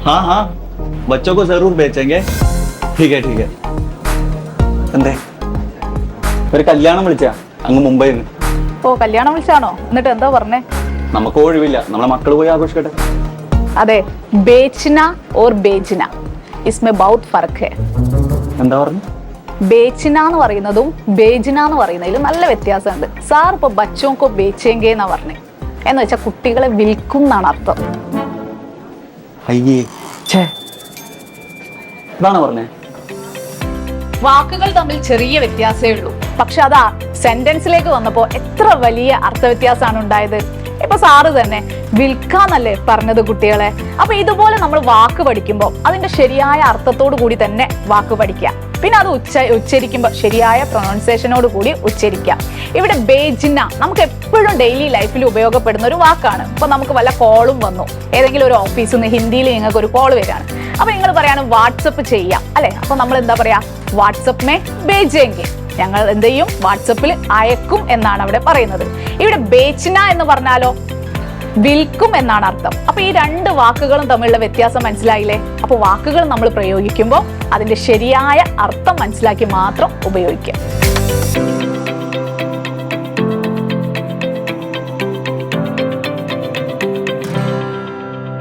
हाँ हाँ, बच्चों को जरूर बेचेंगे. ठीक है ठीक है. എന്തേ ഒരു കല്യാണം വിളിച്ചാ അങ്ങ് മുംബൈയിൽ നിന്ന്. ഓ കല്യാണം വിളിച്ചാണോ? എന്നിട്ട് എന്താ പറഞ്ഞേ? നമുക്ക് ഒഴിവില്ല, നമ്മളെ മക്കൾ പോയി ആഘോഷിക്കട്ടെ. അതെ, ബേച്ന ഓർ ബേജ്ന ഇസ്മേ ബഹുത് ഫർഖ് ഹൈ. എന്താ പറഞ്ഞു? ബേച്ന എന്ന് പറയുന്നതും ബേജ്ന എന്ന് പറയുന്നതിലും നല്ല വ്യത്യാസമുണ്ട്. സാർ ഇപ്പൊ ബച്ചോങ്കോ ബേച്ചേങ്കേ എന്നാ പറഞ്ഞേ. എന്ന് വെച്ചാൽ കുട്ടികളെ വിൽക്കും എന്നാണ് അർത്ഥം. അയ്യേ ഛേ, ഇതാണ് പറഞ്ഞേ. വാക്കുകൾ തമ്മിൽ ചെറിയ വ്യത്യാസമേ ഉള്ളൂ, പക്ഷെ അതാ സെന്റൻസിലേക്ക് വന്നപ്പോ എത്ര വലിയ അർത്ഥവ്യത്യാസമാണ് ഉണ്ടായത്. ഇപ്പൊ സാറ് തന്നെ വിൽക്കാന്നല്ലേ പറഞ്ഞത് കുട്ടികളെ. അപ്പൊ ഇതുപോലെ നമ്മൾ വാക്ക് പഠിക്കുമ്പോൾ അതിന്റെ ശരിയായ അർത്ഥത്തോടു കൂടി തന്നെ വാക്ക് പഠിക്കുക. പിന്നെ അത് ഉച്ചരിക്കുമ്പോൾ ശരിയായ പ്രൊനൗൺസിയേഷനോട് കൂടി ഉച്ചരിക്കാം. ഇവിടെ ബേജ്ന നമുക്ക് എപ്പോഴും ഡെയിലി ലൈഫിൽ ഉപയോഗപ്പെടുന്ന ഒരു വാക്കാണ്. ഇപ്പൊ നമുക്ക് വല്ല കോളും വന്നു, ഏതെങ്കിലും ഒരു ഓഫീസിൽ നിന്ന് ഹിന്ദിയിൽ നിങ്ങൾക്ക് ഒരു കോൾ വരികയാണ്, അപ്പൊ നിങ്ങൾ പറയാണ് വാട്സപ്പ് ചെയ്യാം അല്ലെ. അപ്പൊ നമ്മൾ എന്താ പറയാ? വാട്സപ്പ് മേ ബേജേങ്കെ, ഞങ്ങൾ എന്ത് ചെയ്യും? വാട്സപ്പിൽ അയക്കും എന്നാണ് അവിടെ പറയുന്നത്. ഇവിടെ ബേച്ന എന്ന് പറഞ്ഞാലോ വിൽക്കും എന്നാണ് അർത്ഥം. അപ്പൊ ഈ രണ്ട് വാക്കുകളും തമ്മിലുള്ള വ്യത്യാസം മനസ്സിലായില്ലേ? അപ്പൊ വാക്കുകൾ നമ്മൾ പ്രയോഗിക്കുമ്പോൾ അതിന്റെ ശരിയായ അർത്ഥം മനസ്സിലാക്കി മാത്രം ഉപയോഗിക്കുക.